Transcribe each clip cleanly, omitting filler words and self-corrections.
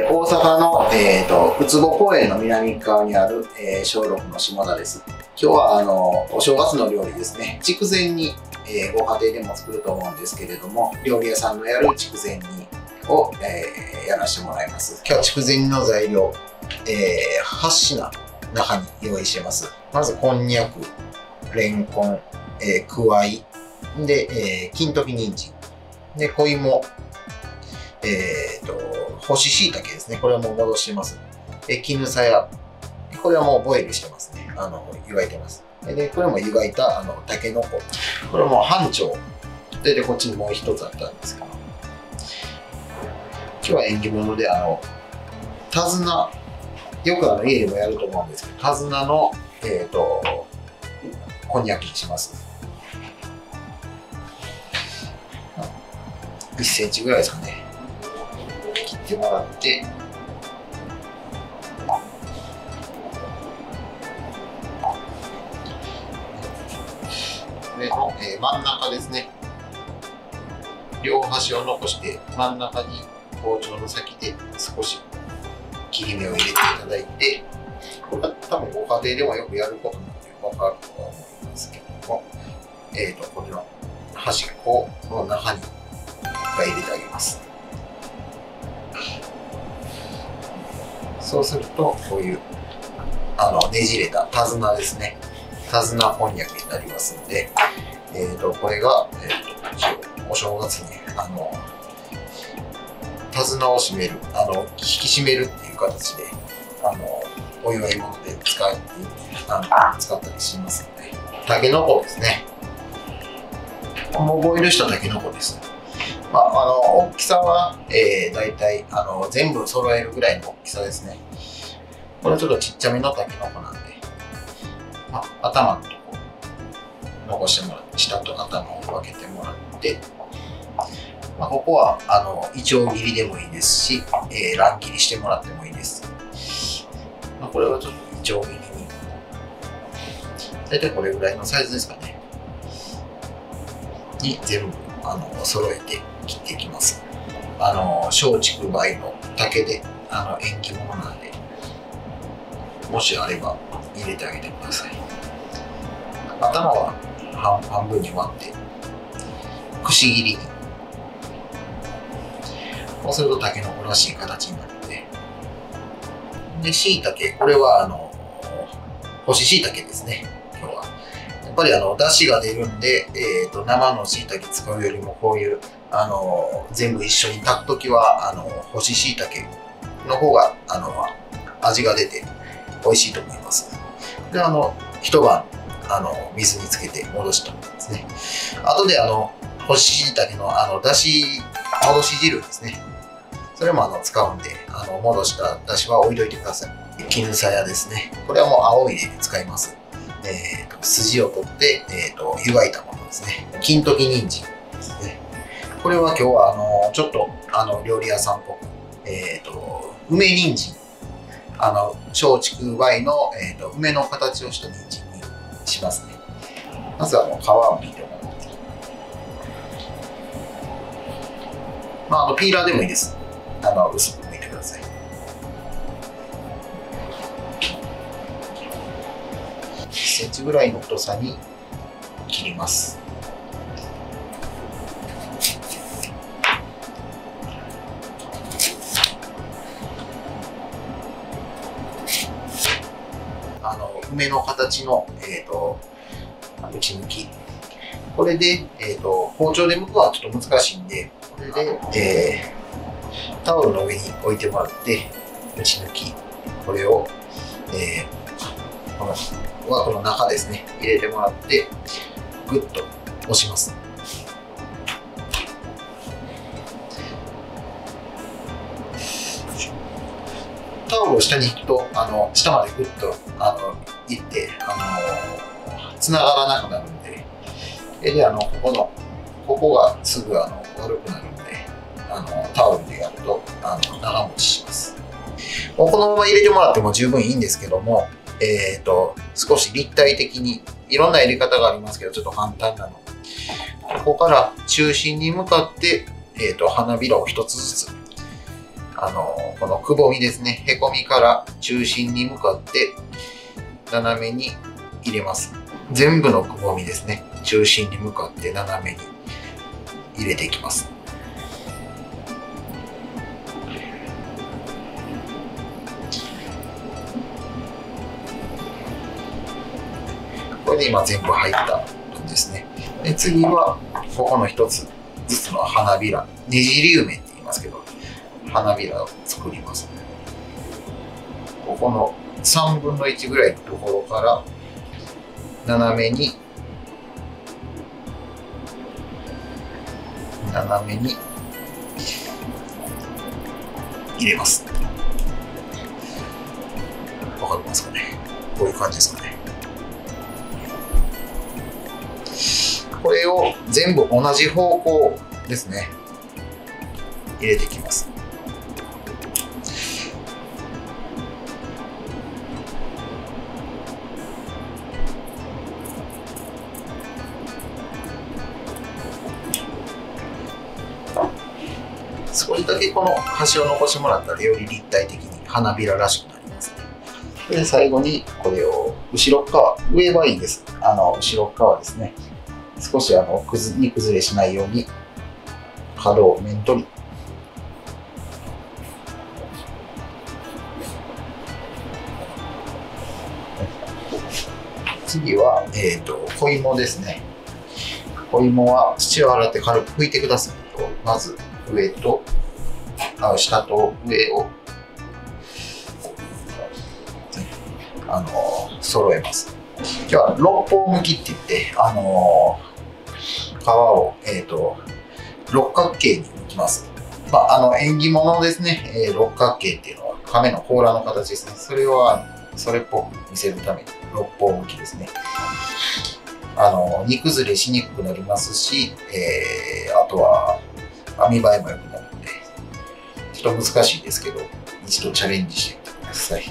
大阪の、ウツボ公園の南側にある、小六の下田です。今日はお正月の料理ですね。筑前煮、ご家庭でも作ると思うんですけれども、料理屋さんのやる筑前煮を、やらせてもらいます。今日は筑前煮の材料、8品中に用意してます。まずこんにゃく、れんこん、くわいで、金時人参で小芋、干し椎茸ですね。これはもう戻してます。絹さや。これはもうボイルしてますね。湯がいてます。で、これも湯がいた、タケノコ。これも半丁。で、こっちにもう一つあったんですけど。今日は縁起物で、手綱。よく家でもやると思うんですけど、手綱の、こんにゃくにします。1センチぐらいですかね。切ってもらって、で、真ん中ですね。両端を残して真ん中に包丁の先で少し切り目を入れていただいて、これは多分ご家庭でもよくやることなので分かるとは思いますけども、これの端っこの中に入れてあげます。そうするとこういうねじれた手綱ですね。手綱こんにゃくになりますので、これが、お正月に手綱を締める引き締めるっていう形でお祝い物で使ったりしますので、たけのこですね。もうボイルしたたけのこです。大きさは、だいたい全部揃えるぐらいの大きさですね。これはちょっとちっちゃめのたけのこなんで、頭のとこ残してもらって、下と頭を分けてもらって、ここはいちょう切りでもいいですし、乱切りしてもらってもいいです。これはちょっといちょう切りに、だいたいこれぐらいのサイズですかね。に全部揃えて切っていきます。松竹梅の竹で縁起物なんで、もしあれば入れてあげてください。頭は半分に割ってくし切りに。こうするとたけのこらしい形になるので。で、しいたけ、これは干ししいたけですね。今日はやっぱり出汁が出るんで、生のしいたけ使うよりもこういう全部一緒に炊くときは干ししいたけの方が味が出て美味しいと思います。で一晩水につけて戻したものですね。あとで干ししいたけのだし戻し汁ですね。それも使うんで戻しただしは置いといてください。絹さやですね。これはもう青いで使います。筋を取って湯がいたものですね。金時人参ですね。これは今日はちょっと料理屋さんっぽく梅人参松竹梅の梅の形をした人参にしますね。まず皮を剥いてもらって、ピーラーでもいいです。薄く剥いてください。1センチぐらいの太さに切ります。梅の形の、打ち抜き。これで、包丁で剥くのはちょっと難しいんで、これで、タオルの上に置いてもらって、打ち抜き。これを、この中ですね、入れてもらって、ぐっと押します。タオルを下に引くと下までぐっといって繋がらなくなるんで、ここがすぐ悪くなるんでタオルでやると長持ちします。このまま入れてもらっても十分いいんですけども、少し立体的にいろんな入れ方がありますけど、ちょっと簡単なの。ここから中心に向かって、花びらを一つずつこのくぼみですね、へこみから中心に向かって斜めに入れます。全部のくぼみですね、中心に向かって斜めに入れていきます。これで今全部入った感じですね。で、次はここの一つずつの花びら、ねじり梅って言いますけど、花びらを作ります。ここの3分の1ぐらいのところから斜めに入れます。わかりますかね。こういう感じですかね。これを全部同じ方向ですね、入れていきます。少しだけこの端を残してもらったらより立体的に花びららしくなりますね。で、最後にこれを後ろ側、上はいいです。後ろ側ですね。少し煮崩れしないように角を面取り。次は、小芋ですね。小芋は土を洗って軽く拭いてください。まず上と下と上を揃えます。今日は六方向きって言って皮を六角形に剥きます。縁起物ですね。六角形っていうのは亀の甲羅の形ですね。それはそれっぽく見せるために六方向きですね。煮崩れしにくくなりますし、あとは網映えも良くなるので、ちょっと難しいですけど、一度チャレンジしてみてください。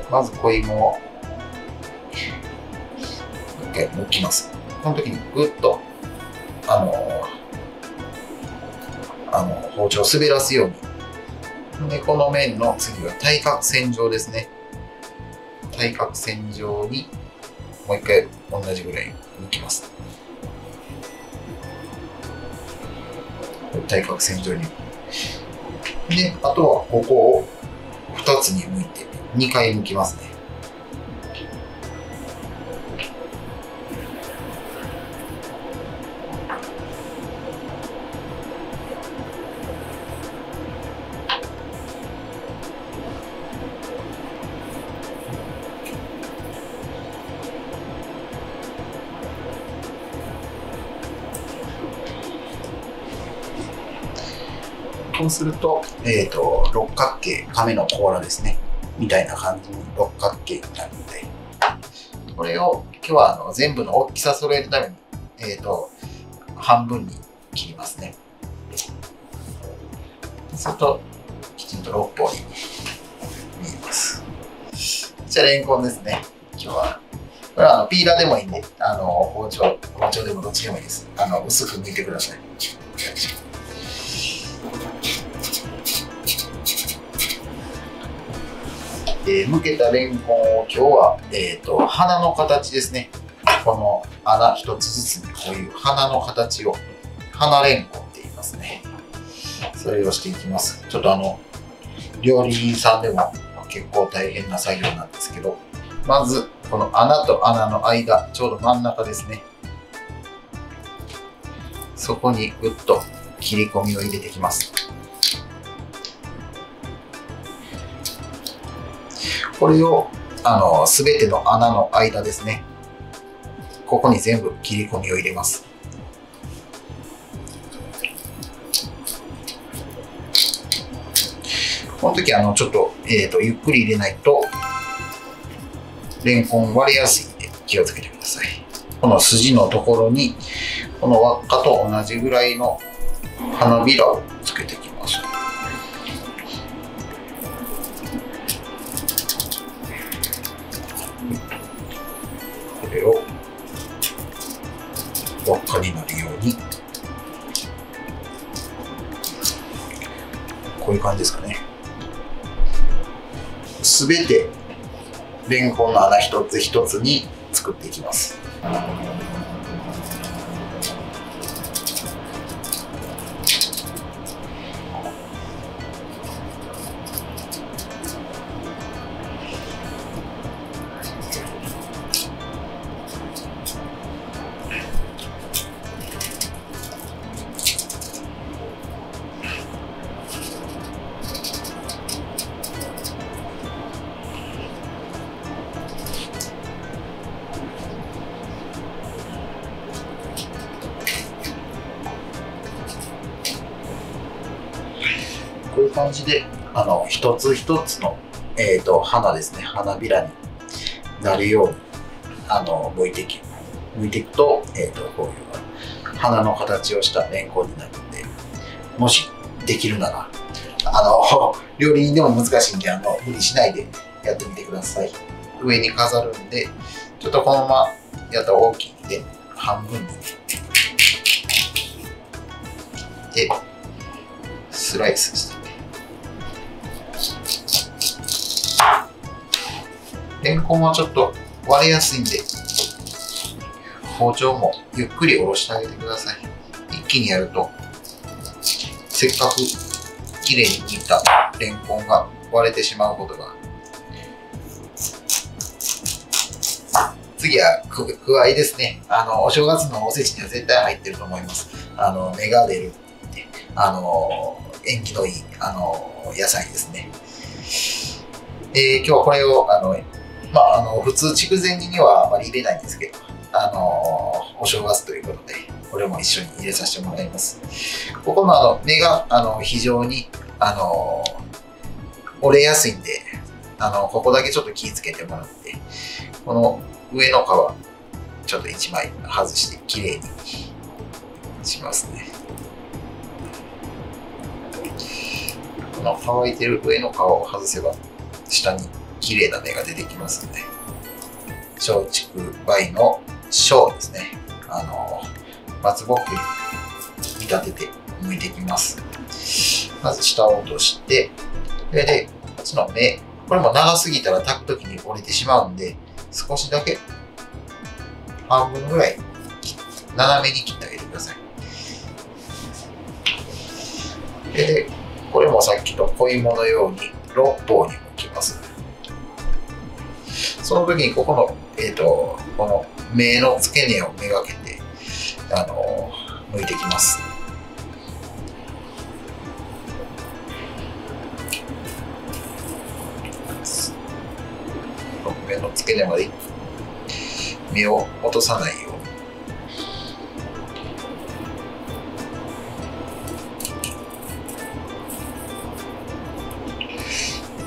まず小芋を一回剥きます。この時にぐっと包丁を滑らすように。で、この面の次は対角線上ですね。対角線上にもう一回同じぐらい剥きます。対角線上に。で、あとはここを2つに剥いて2回剥きますね。そうすると、六角形、亀の甲羅ですね。みたいな感じに六角形になるので、これを今日は全部の大きさ揃えるために、半分に切りますね。そうすると、きちんと六方に見えます。じゃあ、レンコンですね。今日は。これはピーラーでもいいんで、包丁でもどっちでもいいです。薄く剥いてください。剥けたレンコンを今日は、花の形ですね。この穴一つずつにこういう花の形を、花レンコンって言いますね。それをしていきます。ちょっと料理人さんでも結構大変な作業なんですけど、まずこの穴と穴の間、ちょうど真ん中ですね。そこにぐっと切り込みを入れていきます。これをすべての穴の間ですね。ここに全部切り込みを入れます。この時ちょっと、ゆっくり入れないとレンコン割れやすいので気をつけてください。この筋のところにこの輪っかと同じぐらいの花びらをつけていきます。これを輪っかになるようにここういう感じですかね。すべてレンコンの穴一つ一つに作っていきます。こういう感じで一つ一つの、花ですね、花びらになるように剥いていくと、こういう花の形をしたレンコンになるんで、もしできるなら料理人でも難しいんで無理しないでやってみてください。上に飾るんで、ちょっとこのままやったら大きいんで半分にでスライスして、レンコンはちょっと割れやすいんで、包丁もゆっくり下ろしてあげてください。一気にやると、せっかくきれいに切ったレンコンが割れてしまうことが。次はくわいですね。お正月のおせちには絶対入ってると思います。芽が出るって、縁起のいい、野菜ですね。今日はこれを、普通筑前煮にはあまり入れないんですけど、お正月ということで、これも一緒に入れさせてもらいます。ここの芽が、非常に、折れやすいんで、ここだけちょっと気をつけてもらって、この上の皮、ちょっと1枚外して、きれいにしますね。この乾いてる上の皮を外せば、下に綺麗な芽が出てきますので、松竹梅の小ですね。松ぼっくり見立てて剥いていきます。まず下を落として、で、こっちの芽、これも長すぎたら炊くときに折れてしまうんで、少しだけ半分ぐらい斜めに切ってあげてください。で、これもさっきの小芋のように6方に剥きます。その時にここの、この芽の付け根をめがけて、剥いていきます。芽の付け根まで芽を落とさないよう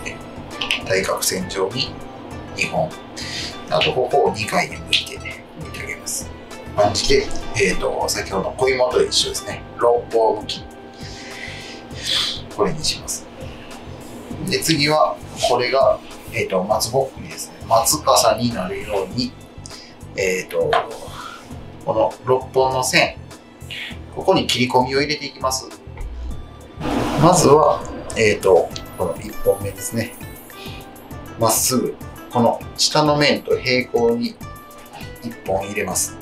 に対角線上に2本、あとここを2回に剥いてあげます。こんな感じで、先ほどの小芋と一緒ですね。6方剥き。これにします。で、次は、これが、松ぼっくりですね。松笠になるように、この6本の線、ここに切り込みを入れていきます。まずは、この1本目ですね。まっすぐ、この下の面と平行に1本入れます。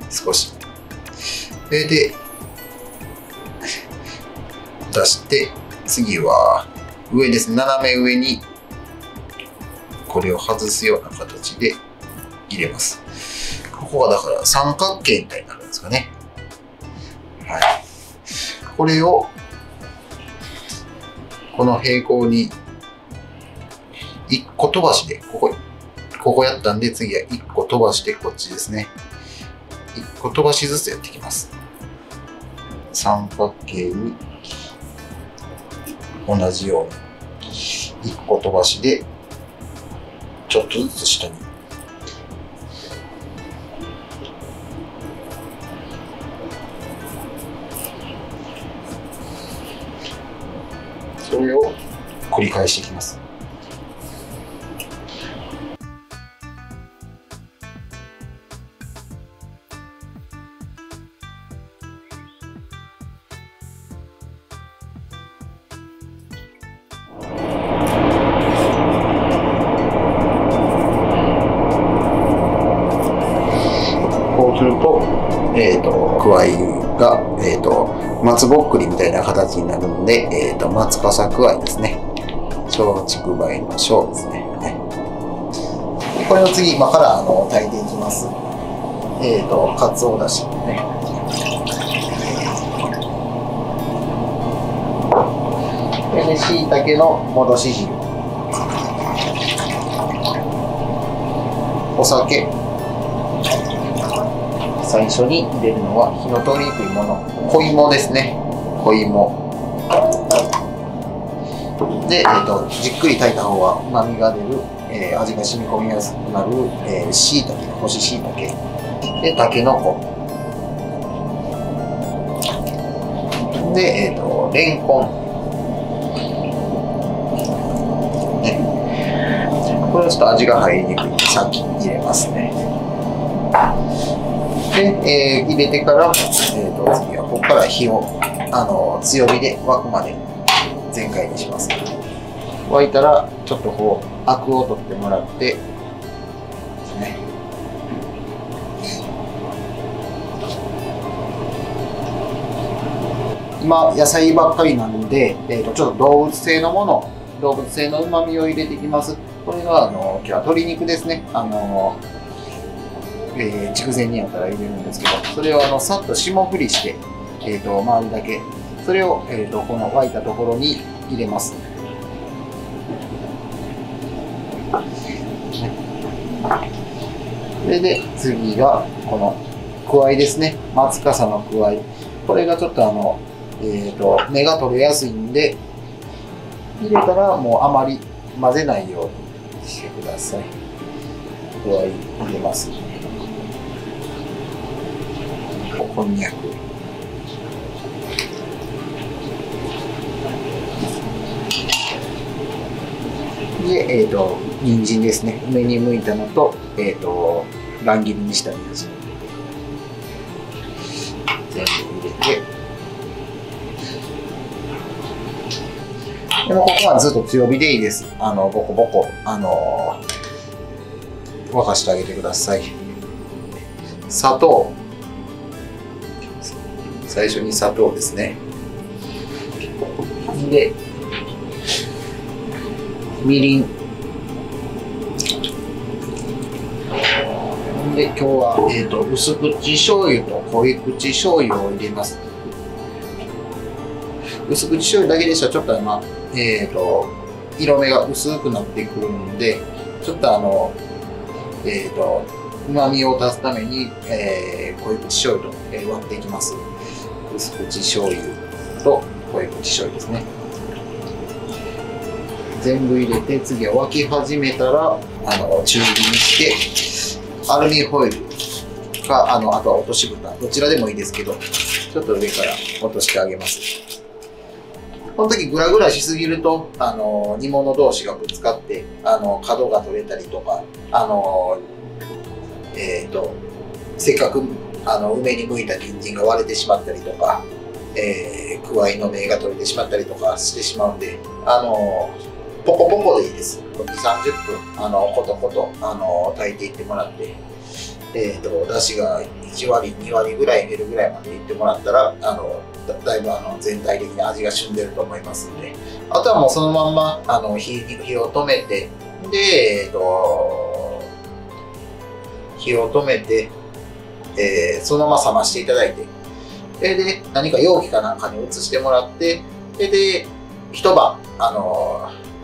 少し。で、出して、次は上ですね。斜め上にこれを外すような形で入れます。ここがだから三角形みたいになるんですかね。はい。これをこの平行に1個飛ばしで、ここやったんで、次は1個飛ばしてこっちですね。1個飛ばしずつやっていきます。三角形に同じように1個飛ばしでちょっとずつ下にそれを繰り返していきます。すると、くわいが、松ぼっくりみたいな形になるんで、松笠くわいですね。松竹梅の小ですね。はい、でこれを次、今から炊いていきます。かつおだしね。これでしいたけの戻し汁。お酒。最初に入れるのは火の通りにくいもの、小芋ですね。小芋で、じっくり炊いた方が旨味が出る、味が染み込みやすくなるしいたけ、干ししいたけで、たけのこで、れんこん、ね、これはちょっと味が入りにくいので先に入れますね。で、入れてから、次はここから火を強火で沸くまで全開にします。沸いたらちょっとこうアクを取ってもらってですね。今野菜ばっかりなので、ちょっと動物性のもの、動物性の旨味を入れていきます。これが今日は鶏肉ですね。筑前煮やったら入れるんですけど、それをさっと霜降りして、周りだけ、それを、この沸いたところに入れます。それで次がこのくわいですね。松笠のくわい。これがちょっと芽が取れやすいんで、入れたらもうあまり混ぜないようにしてください。くわい入れます。こんにゃく。で、人参ですね。上に向いたのと、乱切りにしたやつ。全部入れて。でもここはずっと強火でいいです。ボコボコ、沸かしてあげてください。砂糖。最初に砂糖ですね。で、みりん。で、今日は、薄口醤油と濃い口醤油を入れます。薄口醤油だけでしたらちょっと色目が薄くなってくるんで、ちょっと旨味を出すために、濃い口醤油と、割っていきます。薄口醤油と濃い口醤油ですね。全部入れて、次は沸き始めたら中火にして、アルミホイルかあとは落とし蓋、どちらでもいいですけど、ちょっと上から落としてあげます。この時グラグラしすぎると煮物同士がぶつかって角が取れたりとかせっかく梅に向いた人参が割れてしまったりとか、くわいの芽が取れてしまったりとかしてしまうんでポコポコでいいです。2、30分コトコト炊いていってもらって、だしが1割2割ぐらい減るぐらいまでいってもらったらだいぶ全体的に味が染んでると思いますので、あとはもうそのまんま火を止めて、で火を止めて、そのまま冷ましていただいて、で何か容器かなんかに移してもらって、で一晩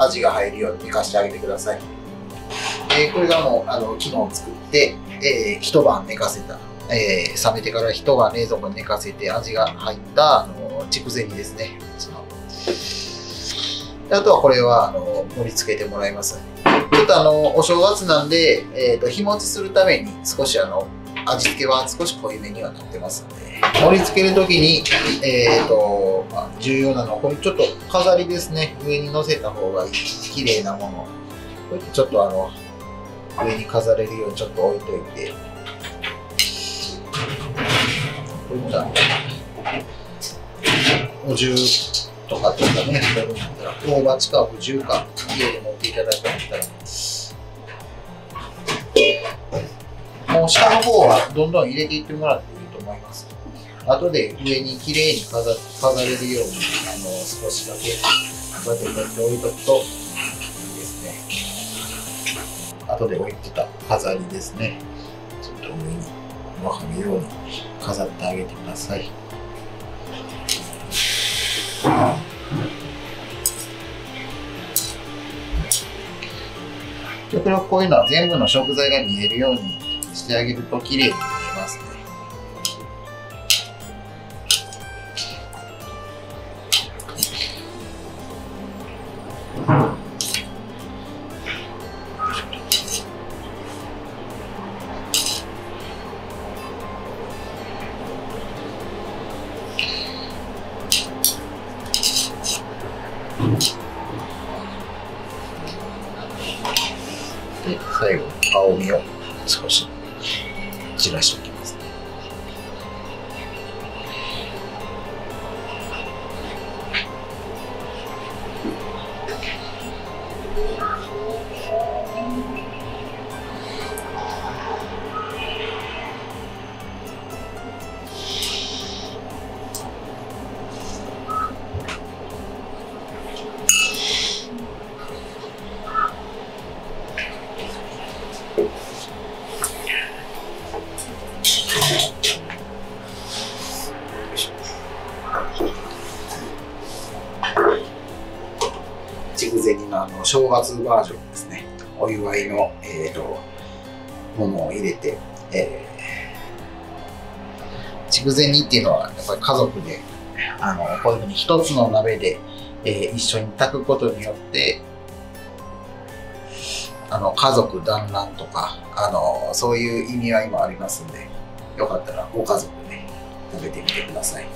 味が入るように寝かしてあげてください。これがもう昨日作って、一晩寝かせた、冷めてから一晩冷蔵庫に寝かせて味が入った筑前煮ですね。であとはこれは盛り付けてもらいます。ちょっとお正月なんで、日持ちするために少し味付けは少し濃いめにはなってますので、盛り付けるときに、重要なのはこれちょっと飾りですね。上に乗せた方がいい綺麗なもの、こうやってちょっと上に飾れるようにちょっと置いといて、こういったお重とかね、大鉢かお重か家で持っていただいたら、もう下の方はどんどん入れていってもらっていいと思います。後で上に綺麗に飾れるように少しだけこうやって置いとくといいですね。後で置いてた飾りですね。ちょっと上にわかるように飾ってあげてください。極力こういうのは全部の食材が見えるようにしてあげると綺麗に見えますね。で、最後に青みを少し散らしておきますね。筑前煮の正月バージョンですね。お祝いの、ものを入れて、筑前煮っていうのはやっぱり家族でこういうふうに一つの鍋で、一緒に炊くことによって家族団らんとかそういう意味合いもありますんで、よかったらご家族で食べてみてください。